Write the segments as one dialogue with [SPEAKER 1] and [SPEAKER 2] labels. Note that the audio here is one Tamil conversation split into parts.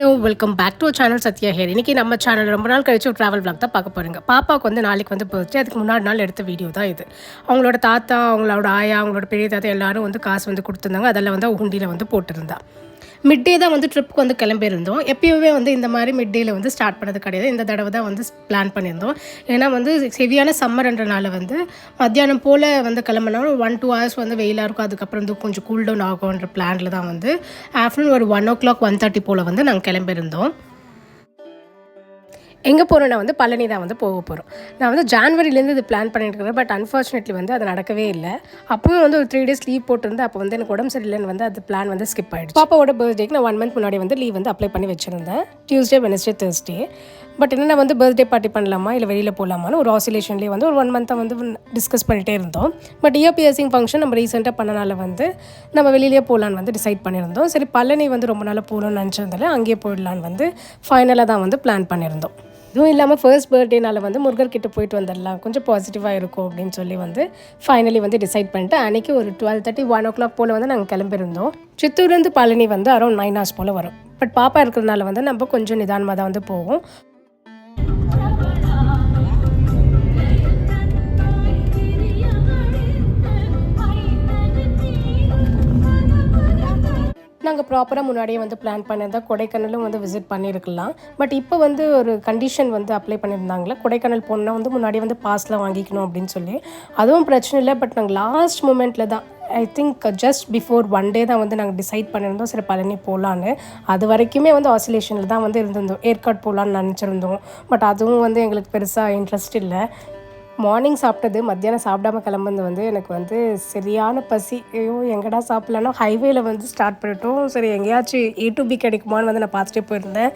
[SPEAKER 1] Welcome back to channel Sathya here. இன்றைக்கி நம்ம சேனல் ரொம்ப நாள் கழிச்சு ஒரு ட்ராவல் vlog தான் பார்க்க போகிறீங்க. பாப்பாவுக்கு வந்து நாளைக்கு வந்து பர்த்டே. அதுக்கு முன்னாடி நாள் எடுத்த வீடியோ தான் இது. அவங்களோட தாத்தா, அவங்களோட ஆயா, அவங்களோட பெரிய தாத்தா எல்லாரும் வந்து காசு வந்து கொடுத்துருந்தாங்க. அதெல்லாம் வந்து உண்டியில் வந்து போட்டிருந்தா. மிட் டே தான் வந்து ட்ரிப்புக்கு வந்து கிளம்பியிருந்தோம். எப்பயுமே வந்து இந்த மாதிரி மிட் டேயில் வந்து ஸ்டார்ட் பண்ணது கிடையாது. இந்த தடவை தான் வந்து பிளான் பண்ணியிருந்தோம். ஏன்னா வந்து ஹெவியான சம்மர்ன்றனால வந்து மத்தியானம் போல் வந்து கிளம்பினா ஒரு 1-2 hours வந்து வெயிலாக இருக்கும். அதுக்கப்புறம் வந்து கொஞ்சம் கூல் டவுன் ஆகும்ன்ற பிளானில் தான் வந்து ஆஃப்டர்நூன் ஒரு 1 o'clock 1:30 போல் வந்து நாங்கள் கிளம்பியிருந்தோம். எங்கே போகிறோன்னா வந்து பழனி தான் வந்து போக போகிறோம். நான் வந்து ஜான்வரிலேருந்து இது பிளான் பண்ணிட்டு இருக்கிறேன். பட் அன்ஃபார்ச்சுனேட்லி வந்து அது நடக்கவே இல்லை. அப்போவும் வந்து ஒரு 3 days லீவ் போட்டிருந்து. அப்போ வந்து எனக்கு உடம்பு சரியில்லைன்னு வந்து அது பிளான் வந்து ஸ்கிப் ஆகிடுச்சு. பாப்பாவோட பர்த்டேக்கு நான் 1 month முன்னாடி வந்து லீவ் வந்து அப்ளை பண்ணி வச்சுருந்தேன். Tuesday, Wednesday, Thursday. பட் என்னென்ன வந்து பர்த்டே பார்ட்டி பண்ணலாமா இல்லை வெளியில் போகலாமான்னு ஒரு ஆசிலேஷன்லேயே வந்து ஒரு 1 month வந்து டிஸ்கஸ் பண்ணிகிட்டே இருந்தோம். பட் இயர் பியர்சிங் ஃபங்க்ஷன் நம்ம ரீசெண்டாக பண்ணனால வந்து நம்ம வெளியிலேயே போகலான்னு வந்து டிசைட் பண்ணியிருந்தோம். சரி, பழனி வந்து ரொம்ப நாளாக போகணும்னு நினச்சதால அங்கேயே போயிடலான்னு வந்து ஃபைனலாக தான் வந்து பிளான் பண்ணியிருந்தோம். இதுவும் இல்லாமல் ஃபர்ஸ்ட் பர்த்டேனால வந்து முருகர்கிட்ட போயிட்டு வந்துடலாம், கொஞ்சம் பாசிட்டிவாக இருக்கும் அப்படின்னு சொல்லி வந்து ஃபைனலி வந்து டிசைட் பண்ணிட்டு அன்றைக்கி ஒரு 12:30 1 o'clock போல் வந்து நாங்கள் கிளம்பியிருந்தோம். சித்தூர்லேருந்து பழனி வந்து அரௌண்ட் 9 hours போல் வரும். பட் பாப்பா இருக்கிறதுனால வந்து நம்ம கொஞ்சம் நிதானமாக தான் வந்து போவோம். நாங்கள் ப்ராப்பராக முன்னாடியே வந்து பிளான் பண்ணியிருந்தால் கொடைக்கானலும் வந்து விசிட் பண்ணியிருக்கலாம். பட் இப்போ வந்து ஒரு கண்டிஷன் வந்து அப்ளை பண்ணியிருந்தாங்களே, கொடைக்கானல் போனால் வந்து முன்னாடியே வந்து பாஸ்லாம் வாங்கிக்கணும் அப்படின்னு சொல்லி. அதுவும் பிரச்சனை இல்லை. பட் நாங்கள் லாஸ்ட் மூமெண்ட்டில் தான், I think just before 1 day தான் வந்து நாங்கள் டிசைட் பண்ணியிருந்தோம் சரி பழனி போகலான்னு. அது வரைக்குமே வந்து ஆசிலேஷனில் தான் வந்து இருந்திருந்தோம். ஏற்காடு போகலான்னு நினச்சிருந்தோம். பட் அதுவும் வந்து எங்களுக்கு பெருசாக இன்ட்ரெஸ்ட் இல்லை. மார்னிங் சாப்பிட்டது மத்தியானம் சாப்பிடாம கிளம்புறது வந்து எனக்கு வந்து சரியான பசி. ஐயோ எங்கடா சாப்பிட்லன்னா ஹைவேயில் வந்து ஸ்டார்ட் பண்ணிட்டோம். சரி எங்கேயாச்சும் A to B கிடைக்குமான்னு வந்து நான் பார்த்துட்டே போயிருந்தேன்.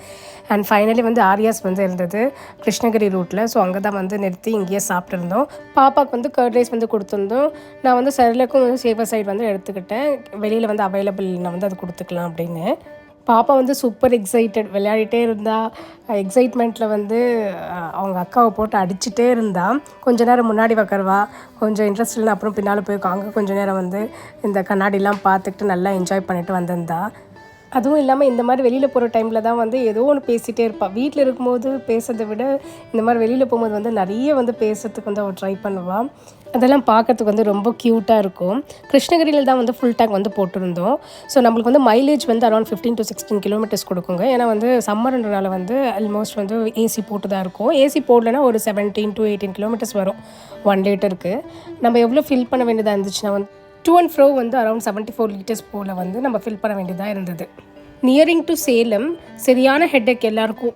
[SPEAKER 1] அண்ட் ஃபைனலி வந்து ஆரியாஸ் வந்து இருந்தது கிருஷ்ணகிரி ரூட்டில். ஸோ அங்கே தான் வந்து நிறுத்தி இங்கேயே சாப்பிட்ருந்தோம். பாப்பாவுக்கு வந்து கர்ட் ரைஸ் வந்து கொடுத்துருந்தோம். நான் வந்து செரலுக்கும் வந்து சேஃபர் சைடு வந்து எடுத்துக்கிட்டேன். வெளியில் வந்து அவைலபிள் நான் வந்து அது கொடுத்துக்கலாம் அப்படின்னு. பாப்பா வந்து சூப்பர் எக்ஸைட்டட், விளையாடிட்டே இருந்தா. எக்ஸைட்மெண்ட்டில் வந்து அவங்க அக்காவை போட்டு அடிச்சுட்டே இருந்தா. கொஞ்ச நேரம் முன்னாடி உக்காருவா, கொஞ்சம் இன்ட்ரெஸ்ட் இல்லை அப்புறம் பின்னால் போய் அங்கே கொஞ்சம் நேரம் வந்து இந்த கண்ணாடிலாம் பார்த்துக்கிட்டு நல்லா என்ஜாய் பண்ணிட்டு வந்திருந்தா. அதுவும் இல்லாமல் இந்த மாதிரி வெளியில் போகிற டைமில் தான் வந்து ஏதோ ஒன்று பேசிகிட்டே இருப்பாள். வீட்டில் இருக்கும்போது பேசுறதை விட இந்த மாதிரி வெளியில் போகும்போது வந்து நிறைய வந்து பேசுறதுக்கு வந்து அவள் ட்ரை பண்ணுவாள். அதெல்லாம் பார்க்கறதுக்கு வந்து ரொம்ப க்யூட்டாக இருக்கும். கிருஷ்ணகிரியில் தான் வந்து ஃபுல் டேங்க் வந்து போட்டிருந்தோம். ஸோ நம்மளுக்கு வந்து மைலேஜ் வந்து அரௌண்ட் 15 to 16 kilometers கொடுக்குங்க. ஏன்னா வந்து சம்மர்ன்றனால வந்து ஆல்மோஸ்ட் வந்து ஏசி போட்டு தான் இருக்கும். ஏசி போடலைன்னா ஒரு 17 to 18 kilometers வரும் 1 literக்கு. நம்ம எவ்வளோ ஃபில் பண்ண வேண்டியதாக இருந்துச்சுன்னா வந்து to and fro வந்து அரௌண்ட் 74 liters போல் வந்து நம்ம ஃபில் பண்ண வேண்டியதாக இருந்தது. Nearing to Salem. சரியான ஹெட்டேக் எல்லாருக்கும்.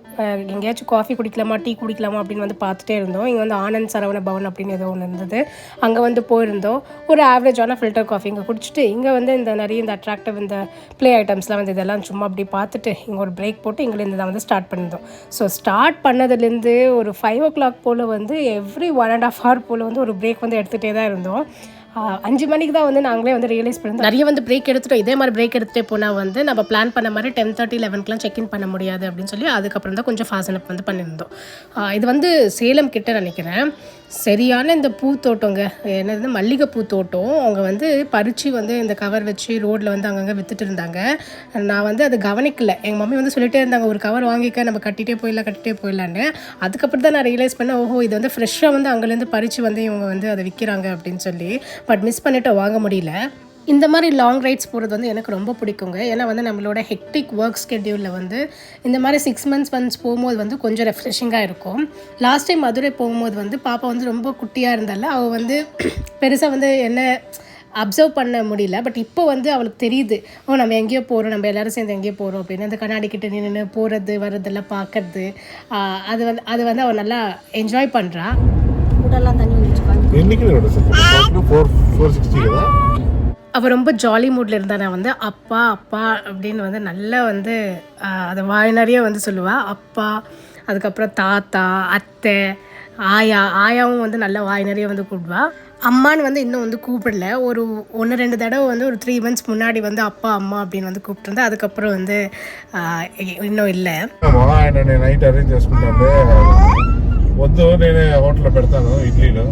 [SPEAKER 1] எங்கேயாச்சும் காஃபி குடிக்கலாமா, டீ குடிக்கலாமா அப்படின்னு வந்து பார்த்துட்டே இருந்தோம். இங்கே வந்து ஆனந்த் சரவண பவன் அப்படின்னு ஏதோ ஒன்று இருந்தது. அங்கே வந்து போயிருந்தோம். ஒரு ஆவரேஜான ஃபில்டர் காஃபி இங்கே குடிச்சிட்டு இங்கே வந்து இந்த நிறைய இந்த அட்ராக்டிவ் இந்த ப்ளே ஐட்டம்ஸ்லாம் வந்து இதெல்லாம் சும்மா அப்படி பார்த்துட்டு இங்கே ஒரு பிரேக் போட்டு இங்கேருந்து தான் வந்து ஸ்டார்ட் பண்ணியிருந்தோம். ஸோ ஸ்டார்ட் பண்ணதுலேருந்து ஒரு 5 o'clock போல் வந்து எவ்ரி 1.5 hour போல் வந்து ஒரு பிரேக் வந்து எடுத்துகிட்டே தான் இருந்தோம். 5 மணிக்கு தான் வந்து நாங்களே வந்து ரியலைஸ் பண்ணியிருந்தோம் நிறைய வந்து பிரேக் எடுத்துட்டோம். இதே மாதிரி பிரேக் எடுத்துகிட்டே போனால் வந்து நம்ம பிளான் பண்ண மாதிரி 10:30 11 செக்இன் பண்ண முடியாது அப்படின்னு சொல்லி அதுக்கப்புறம் தான் கொஞ்சம் ஃபாஸ்ட் அப் வந்து பண்ணியிருந்தோம். இது வந்து சேலம் கிட்ட நினைக்கிறேன். சரியான இந்த பூத்தோட்டங்க, என்னது மல்லிகை பூத்தோட்டம். அவங்க வந்து பறித்து வந்து இந்த கவர் வச்சு ரோட்டில் வந்து அங்கங்கே விற்றுட்டு இருந்தாங்க. நான் வந்து அது கவனிக்கல. எங்கள் மம்மி வந்து சொல்லிட்டே இருந்தாங்க ஒரு கவர் வாங்கிக்க, நம்ம கட்டிகிட்டே போயிடலான்னு. அதுக்கப்புறம் தான் நான் ரியலைஸ் பண்ணேன், ஓஹோ இது வந்து ஃப்ரெஷ்ஷாக வந்து அங்கேருந்து பறித்து வந்து இவங்க வந்து அதை விற்கிறாங்க அப்படின்னு சொல்லி. பட் மிஸ் பண்ணிவிட்டு வாங்க முடியல. இந்த மாதிரி லாங் ரைட்ஸ் போகிறது வந்து எனக்கு ரொம்ப பிடிக்குங்க. ஏன்னா வந்து நம்மளோட ஹெக்டிக் ஒர்க் ஸ்கெட்யூலில் வந்து இந்த மாதிரி 6 months ஒன்ஸ் போகும்போது வந்து கொஞ்சம் ரெஃப்ரெஷிங்காக இருக்கும். லாஸ்ட் டைம் மதுரை போகும்போது வந்து பாப்பா வந்து ரொம்ப குட்டியாக இருந்தால அவள் வந்து பெருசாக வந்து என்ன அப்சர்வ் பண்ண முடியல. பட் இப்போ வந்து அவளுக்கு தெரியுது, நம்ம எங்கேயோ போகிறோம், நம்ம எல்லோரும் சேர்ந்து எங்கேயோ போகிறோம் அப்படின்னு. அந்த கண்ணாடிக்கிட்ட நின்று போகிறது வர்றதெல்லாம் பார்க்கறது அது வந்து அவள் நல்லா என்ஜாய் பண்ணுறா. கூடெல்லாம் தண்ணி அவள் ரொம்ப ஜாலி மூடில் இருந்தால் நான் வந்து அப்பா அப்பா அப்படின்னு வந்து நல்லா வந்து அதை வாய் நிறைய வந்து சொல்லுவாள். அப்பா, அதுக்கப்புறம் தாத்தா, அத்தை, ஆயாவும் வந்து நல்லா வாய் நிறைய வந்து கூப்பிடுவா. அம்மான்னு வந்து இன்னும் வந்து கூப்பிடல. ஒரு 1-2 தடவை வந்து ஒரு 3 months முன்னாடி வந்து அப்பா அம்மா அப்படின்னு வந்து கூப்பிட்டுருந்தேன். அதுக்கப்புறம் வந்து இன்னும் இல்லை.
[SPEAKER 2] నైట్ అరేంజ్ చేసుకుంటాను వద్దు నేను హోటల్లో పెడతాను ఇడ్లీలో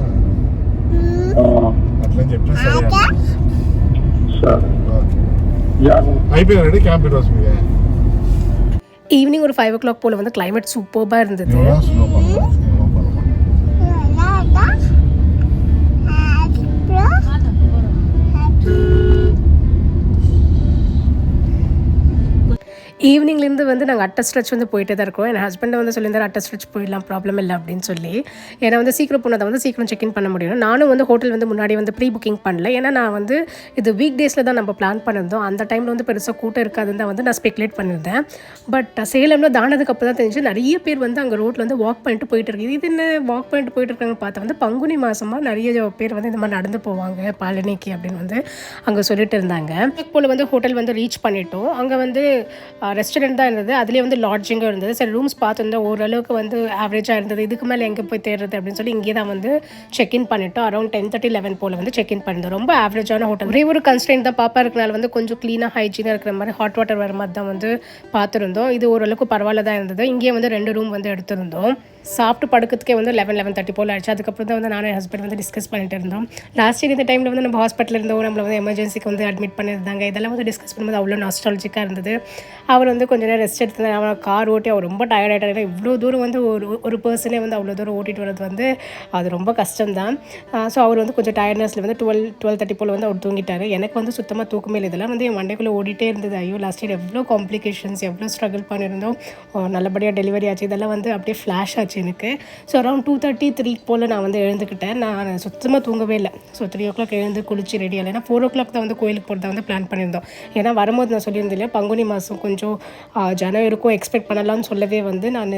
[SPEAKER 2] అట్లా చెప్తే సరే అయిపోయిందండి క్యాంప్ ఈరోజు మీద.
[SPEAKER 1] ஈவினிங் ஒரு 5 o'clock போல் வந்து கிளைமேட் சூப்பராக இருந்தது.
[SPEAKER 2] ஸ்லோ பண்ணுறோம்.
[SPEAKER 1] ஈவினிங்லேருந்து வந்து நாங்கள் அட்டை ஸ்ட்ரெச் வந்து போயிட்டே தான் இருக்கோம். என் ஹஸ்பண்டை வந்து சொல்லியிருந்தார் அட்டை ஸ்ட்ரெச் போயிடலாம், ப்ராப்ளம் இல்லை அப்படின்னு சொல்லி. ஏன்னா வந்து சீக்கிரம் போனதை வந்து சீக்கிரம் செக்இன் பண்ண முடியும். நானும் வந்து ஹோட்டல் வந்து முன்னாடி வந்து ப்ரீ புக்கிங் பண்ணல. ஏன்னா நான் வந்து இது வீக் டேஸில் தான் நம்ம பிளான் பண்ணியிருந்தோம். அந்த டைமில் வந்து பெருசாக கூட்டம் இருக்காதுன்னு தான் வந்து நான் ஸ்பெக்குலேட் பண்ணியிருந்தேன். பட் சேலமில் தாண்டதுக்கு அப்புறம் தான் தெரிஞ்சு நிறைய பேர் வந்து அங்கே ரோட்டில் வந்து வாக் பண்ணிட்டு போயிட்டு இருக்குது. இது என்ன வாக் பண்ணிட்டு போயிட்டு இருக்காங்கன்னு பார்த்தா வந்து பங்குனி மாதமாக நிறைய பேர் வந்து இந்த மாதிரி நடந்து போவாங்க பழனிக்கு அப்படின்னு வந்து அங்கே சொல்லிட்டு இருந்தாங்க. போல் வந்து ஹோட்டல் வந்து ரீச் பண்ணிட்டோம். அங்கே வந்து ரெஸ்டாரண்ட் தான் இருந்தது, அதுலேயே வந்து லாட்ஜிங்கும் இருந்தது. சரி ரூம்ஸ் பார்த்துருந்தோம், ஓரளவுக்கு வந்து ஆவரேஜாக இருந்தது. இதுக்கு மேலே எங்கே போய் தேடுறது அப்படின்னு சொல்லி இங்கே தான் வந்து செக்இன் பண்ணிட்டோம். அரௌண்ட் 10:30-11 போல் வந்து செக்இன் பண்ணிட்டோம். ரொம்ப ஆவரேஜான ஹோட்டல். ஒரே ஒரு கன்ஸ்ட்ரெயின்ட் தான், பாப்பா இருக்கனால வந்து கொஞ்சம் க்ளீனாக ஹைஜீனாக இருக்கிற மாதிரி ஹாட் வாட்டர் வர மாதிரி தான் வந்து பார்த்துருந்தோம். இது ஓரளவுக்கு பரவாயில்ல தான் இருந்தது. இங்கேயே வந்து 2 ரூம் வந்து எடுத்திருந்தோம். சாப்பிட்டு படுக்கிறதுக்கே வந்து 11-11:30 போல் ஆயிடுச்சு. அதுக்கப்புறம் தான் வந்து நானும் என் ஹஸ்பண்ட் வந்து டிஸ்கஸ் பண்ணிட்டு இருந்தோம். லாஸ்ட் இயர் இந்த டைமில் வந்து நம்ம ஹாஸ்பிட்டலில் இருந்தோம், நம்மளை வந்து எமர்ஜென்சிக்கு வந்து அட்மிட் பண்ணியிருந்தாங்க. இதெல்லாம் வந்து டிஸ்கஸ் பண்ணும்போது அவ்வளோ நாஸ்டாலஜிக்காக இருந்தது. அவர் வந்து கொஞ்சம் நேரம் ரெஸ்ட் எடுத்து அவன் கார் ஓட்டி அவர் ரொம்ப டயர்ட் ஆகிட்டார். இவ்வளோ தூரம் வந்து ஒரு பர்சனே வந்து அவ்வளோ தூரம் ஓட்டிகிட்டு வரது வந்து அது ரொம்ப கஷ்டம்தான். ஸோ அவர் வந்து கொஞ்சம் டயர்ட்னஸில் வந்து 12:30 போல் வந்து அவர் தூங்கிட்டார். எனக்கு வந்து சுத்தமாக தூக்கமே இல்லை. இதெல்லாம் வந்து என் மண்டைக்குள்ளே ஓடிட்டே இருந்தது. ஐயோ லாஸ்ட் இயர் எவ்வளோ காம்ப்ளிகேஷன்ஸ், எவ்வளோ ஸ்ட்ரகிள் பண்ணியிருந்தோம், நல்லபடியாக டெலிவரி ஆச்சு. இதெல்லாம் வந்து அப்படியே ஃப்ளாஷ் ஆச்சு எனக்கு. ஸோ அரௌண்ட் 2:30-3 போல் நான் வந்து எழுந்துக்கிட்டேன். நான் சுத்தமாக தூங்கவே இல்லை. ஸோ 3 o'clock எழுந்து குளிச்சு ரெடி ஆகலை. ஏன்னா 4 o'clock தான் வந்து கோயிலுக்கு போகிறத வந்து பிளான் பண்ணியிருந்தோம். ஏன்னா வரும்போது நான் சொல்லியிருந்தேன் இல்லையா, பங்குனி மாதம் கொஞ்சம் ஜனம் இருக்கும், எக்ஸ்பெக்ட் பண்ணலாம்னு சொல்லவே வந்து நான்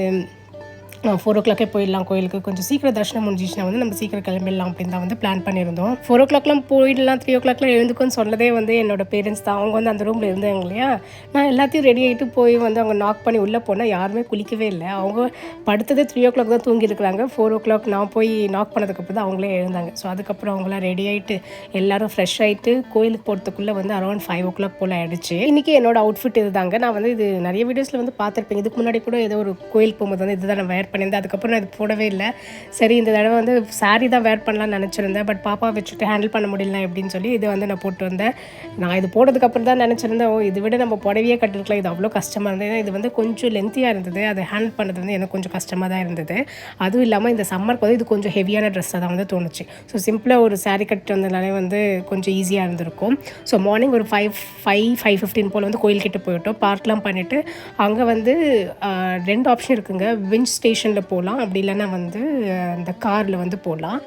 [SPEAKER 1] 4 o'clock போயிடலாம் கோயிலுக்கு, கொஞ்சம் சீக்கிரம் தர்ஷனம் முடிஞ்சிச்சுன்னா வந்து நம்ம சீக்கிரம் கிளம்பிடலாம் அப்படின்னு தான் வந்து பிளான் பண்ணியிருந்தோம். 4 o'clockலாம் போயிடலாம், 3 o'clockலாம் எழுந்துக்குன்னு சொன்னதே வந்து என்னோட பேரண்ட்ஸ் தான். அவங்க வந்து அந்த ரூமில் இருந்தாங்க இல்லையா. நான் எல்லாத்தையும் ரெடி ஆகிட்டு போய் வந்து அவங்க நாக் பண்ணி உள்ளே போனால் யாருமே குளிக்கவே இல்லை. அவங்க படுத்ததே 3 o'clock தான் தூங்கியிருக்கிறாங்க. 4 o'clock நான் போய் நாக் பண்ணதுக்கப்புறம் தான் அவங்களே எழுந்தாங்க. ஸோ அதுக்கப்புறம் அவங்களாம் ரெடி ஆகிட்டு எல்லோரும் ஃப்ரெஷ் ஆகிட்டு கோயிலுக்கு போகிறதுக்குள்ளே வந்து அரௌண்ட் 5 o'clock போல் ஆகிடுச்சு. இன்றைக்கி என்னோட அவுட்ஃபிட் இது தாங்க. நான் வந்து இது நிறைய வீடியோஸில் வந்து பார்த்துருப்பேன். இதுக்கு முன்னாடி கூட ஏதோ ஒரு கோயிலுக்கு போகும்போது வந்து இதுதான் நான் வேர் பண்ணியிருந்தேன். அதுக்கப்புறம் நான் இது போடவே இல்லை. சரி இந்த தடவை வந்து சாரி தான் வேர் பண்ணலாம்னு நினச்சிருந்தேன். பட் பாப்பா வச்சுட்டு ஹேண்டில் பண்ண முடியல அப்படின்னு சொல்லி இது வந்து நான் போட்டு வந்தேன். நான் இது போட்டதுக்கப்புறம் தான் நினச்சிருந்தேன், இதை விட நம்ம புடவையே கட்டிருக்கலாம், இது அவ்வளோ கஷ்டமாக இருந்தது. ஏன்னா இது வந்து கொஞ்சம் லென்த்தியாக இருந்தது, அதை ஹேண்டில் பண்ணுறது வந்து எனக்கு கொஞ்சம் கஷ்டமாக தான் இருந்தது. அதுவும் இல்லாமல் இந்த சம்மருக்கு வந்து இது கொஞ்சம் ஹெவியான ட்ரெஸ்ஸாக தான் வந்து தோணுச்சு. ஸோ சிம்பிளாக ஒரு சாரீ கட்டு வந்ததுனாலே வந்து கொஞ்சம் ஈஸியாக இருந்திருக்கும். ஸோ மார்னிங் ஒரு 5:15 போல் வந்து கோயில்கிட்ட போயிட்டோம். பார்க்லாம் பண்ணிவிட்டு அங்கே வந்து 2 ஆப்ஷன் இருக்குங்க. விஞ்ச் ஸ்டேஷனில் போகலாம், அப்படி இல்லைன்னா வந்து அந்த காரில் வந்து போகலாம்.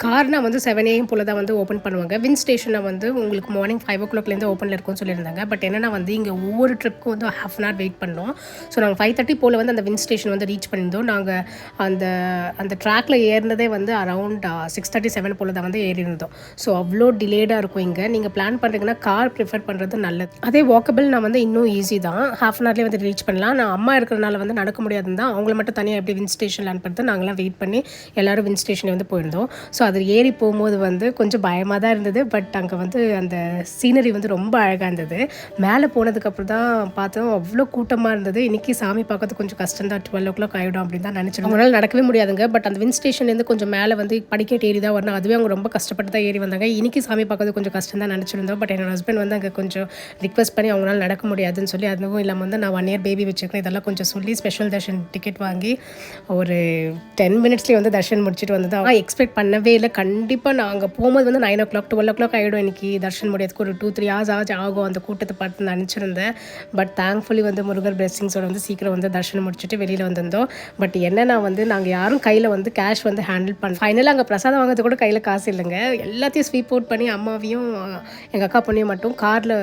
[SPEAKER 1] கார்னால் வந்து 7 AM போல் தான் வந்து ஓப்பன் பண்ணுவாங்க. வின் ஸ்டேஷனில் வந்து உங்களுக்கு மார்னிங் 5 o'clockலேருந்து ஓப்பனில் இருக்கும்னு சொல்லியிருந்தாங்க. பட் என்னென்னா வந்து இங்கே ஒவ்வொரு ட்ரிப்புக்கும் வந்து ½ an hour வெயிட் பண்ணோம். ஸோ நாங்கள் 5:30 போல் வந்து அந்த வின் ஸ்டேஷன் வந்து ரீச் பண்ணியிருந்தோம். நாங்கள் அந்த ட்ராக்கில் ஏறினதே வந்து அரௌண்ட் 6:37 போல் தான் வந்து ஏறி இருந்தோம். ஸோ அவ்வளோ டிலேடாக இருக்கும் இங்கே. நீங்கள் பிளான் பண்ணுறீங்கன்னா கார் ப்ரிஃபர் பண்ணுறது நல்லது. அதே வாக்கபிள் நான் வந்து இன்னும் ஈஸி தான், ½ an hourலேயே வந்து ரீச் பண்ணலாம். நான் அம்மா இருக்கிறனால வந்து நடக்க முடியாதுன்னு தான் அவங்கள மட்டும் தனியாக எப்படி வின் ஸ்டேஷனில் அனுப்புறது நாங்களாம் வெயிட் பண்ணி எல்லோரும் வின் ஸ்டேஷனில் வந்து போயிருந்தோம். ஸோ அது ஏறி போகும்போது வந்து கொஞ்சம் பயமாக தான் இருந்தது. பட் அங்கே வந்து அந்த சீனரி வந்து ரொம்ப அழகாக இருந்தது. மேலே போனதுக்கப்புறம் தான் பார்த்தோம், அவ்வளோ கூட்டமாக இருந்தது. இன்றைக்கி சாமி பார்க்கறது கொஞ்சம் கஷ்டம் தான், 12 o'clock ஆகிடும் அப்படின்னு தான் நினச்சிருந்தோம். அவங்களால நடக்கவே முடியாதுங்க. பட் அந்த வின் ஸ்டேஷன்லேருந்து கொஞ்சம் மேலே வந்து படிக்கட்டு ஏறி தான் வரணும். அதுவே அவங்க ரொம்ப கஷ்டப்பட்டு தான் ஏறி வந்தாங்க. இன்றைக்கி சாமி பார்க்கறது கொஞ்சம் கஷ்டம் தான் நினச்சிருந்தோம். பட் என்னோட ஹஸ்பண்ட் வந்து அங்கே கொஞ்சம் ரிக்வஸ்ட் பண்ணி அவங்களால நடக்க முடியாதுன்னு சொல்லி, அதுவும் இல்லாமல் வந்து நான் 1 year பேபி வச்சுருக்கேன், இதெல்லாம் கொஞ்சம் சொல்லி ஸ்பெஷல் தர்ஷன் டிக்கெட் வாங்கி ஒரு 10 minutesலேயே வந்து தர்ஷன் முடிச்சுட்டு வந்தது. அவங்க எக்ஸ்பெக்ட் பண்ணவே இல்லை. கண்டிப்பாக நான் அங்கே போகும்போது வந்து 9 o'clock 12 o'clock ஆகிடும். இன்றைக்கி தர்ஷன் முடியாதுக்கு ஒரு 2-3 hours ஆகும் அந்த கூட்டத்தை பார்த்து நினச்சிருந்தேன். பட் தேங்க்ஃபுல்லி வந்து முருகர் பிளெஸிங்ஸோட வந்து சீக்கிரம் வந்து தர்ஷனம் முடிச்சுட்டு வெளியில் வந்திருந்தோம். பட் என்னென்னா வந்து நாங்கள் யாரும் கையில் வந்து கேஷ் வந்து ஹேண்டில் பண்ண, ஃபைனலாக அங்கே பிரசாதம் வாங்கிறது கூட கையில் காசு இல்லைங்க. எல்லாத்தையும் ஸ்வீப் அவுட் பண்ணி அம்மாவையும் எங்கள் அக்கா பொண்ணையும் மட்டும் காரில்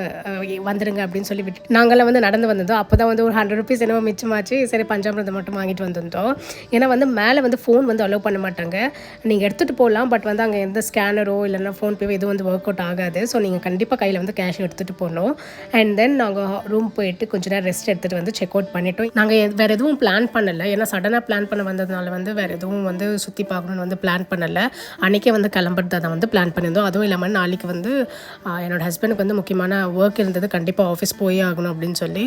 [SPEAKER 1] வந்துடுங்க அப்படின்னு சொல்லி விட்டு நாங்கள்லாம் வந்து நடந்து வந்திருந்தோம். அப்போ தான் வந்து ஒரு 100 rupees என்னவோ மிச்சமாச்சு. சரி பஞ்சாமிரதம் மட்டும் வாங்கிட்டு வந்திருந்தோம். ஏன்னா வந்து மேலே வந்து ஃபோன் வந்து அலோவ் பண்ண மாட்டாங்க. நீங்கள் எடுத்துகிட்டு போகலாம், பட் வந்து அங்கே எந்த ஸ்கேனரோ இல்லைன்னா ஃபோன்பேவோ எதுவும் வந்து ஒர்க் அவுட் ஆகாது. ஸோ நீங்கள் கண்டிப்பாக கையில் வந்து கேஷ் எடுத்துகிட்டு போகணும். அண்ட் தென் நாங்கள் ரூம் போயிட்டு கொஞ்ச நேரம் ரெஸ்ட் எடுத்துகிட்டு வந்து செக் அவுட் பண்ணிட்டோம். நாங்கள் வேறு எதுவும் பிளான் பண்ணலை, ஏன்னா சடனாக பிளான் பண்ண வந்ததுனால வந்து வேறு எதுவும் வந்து சுற்றி பார்க்கணுன்னு வந்து பிளான் பண்ணலை. அன்றைக்கே வந்து கிளம்புறதா தான் வந்து பிளான் பண்ணியிருந்தோம். அதுவும் இல்லாமல் நாளைக்கு வந்து என்னோடய ஹஸ்பண்டுக்கு வந்து முக்கியமான ஒர்க் இருந்தது, கண்டிப்பாக ஆஃபீஸ் போயே ஆகணும் அப்படின்னு சொல்லி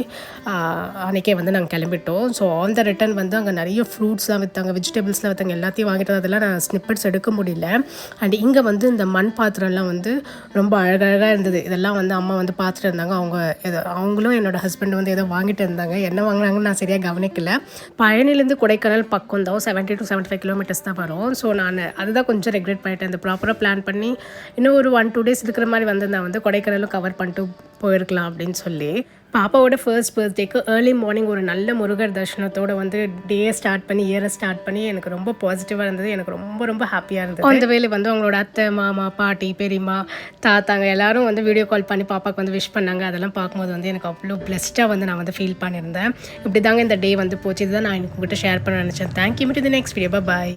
[SPEAKER 1] அன்றைக்கே வந்து நாங்கள் கிளம்பிட்டோம். ஸோ ஆன் த ரிட்டன் வந்து அங்கே நிறைய ஃப்ரூட்ஸ்லாம் விற்றாங்க, வெஜிடபிள்ஸ்லாம் விற்றாங்க, எல்லாத்தையும் வாங்கிட்டு அதெல்லாம் நான் ஸ்னிப்பட்ஸ் எடுக்க முடியல. அண்ட் இங்கே வந்து இந்த மண் பாத்திரம்லாம் வந்து ரொம்ப அழகழகாக இருந்தது. இதெல்லாம் வந்து அம்மா வந்து பார்த்துட்டு இருந்தாங்க. அவங்களும் என்னோடய ஹஸ்பண்ட் வந்து ஏதோ வாங்கிட்டு இருந்தாங்க. என்ன வாங்கினாங்கன்னு நான் சரியாக கவனிக்கல. பழனிலேருந்து கொடைக்கானல் பக்கம் தான், 70 to 75 கிலோமீட்டர்ஸ் தான் வரும். ஸோ நான் அதுதான் கொஞ்சம் ரெக்ரெட் பண்ணிட்டேன். இந்த ப்ராப்பராக பிளான் பண்ணி இன்னும் ஒரு 1-2 டேஸ் இருக்கிற மாதிரி வந்து நான் வந்து கொடைக்கானலும் கவர் பண்ணிட்டு போயிருக்கலாம் அப்படின்னு சொல்லி. பாப்பாவோட ஃபர்ஸ்ட் பர்த்டேக்கு ஏர்லி மார்னிங் ஒரு நல்ல முருகர் தரிசனத்தோடு வந்து டேயை ஸ்டார்ட் பண்ணி இயரை ஸ்டார்ட் பண்ணி எனக்கு ரொம்ப பாசிட்டிவாக இருந்தது. எனக்கு ரொம்ப ரொம்ப ஹாப்பியாக இருந்தது. அந்த வேலை வந்து அவங்களோட அத்தை, மாமா, பாட்டி, பெரியம்மா, தாத்தாங்க எல்லாரும் வந்து வீடியோ கால் பண்ணி பாப்பாவுக்கு வந்து விஷ் பண்ணாங்க. அதெல்லாம் பார்க்கும்போது வந்து எனக்கு அவ்வளோ பிளஸ்டாக வந்து நான் வந்து ஃபீல் பண்ணியிருந்தேன். இப்படி தாங்க இந்த டே வந்து போச்சு. இதுதான் நான் உங்கள்கிட்ட ஷேர் பண்ண நினச்சேன். Thank you. Meet the next video. Bye.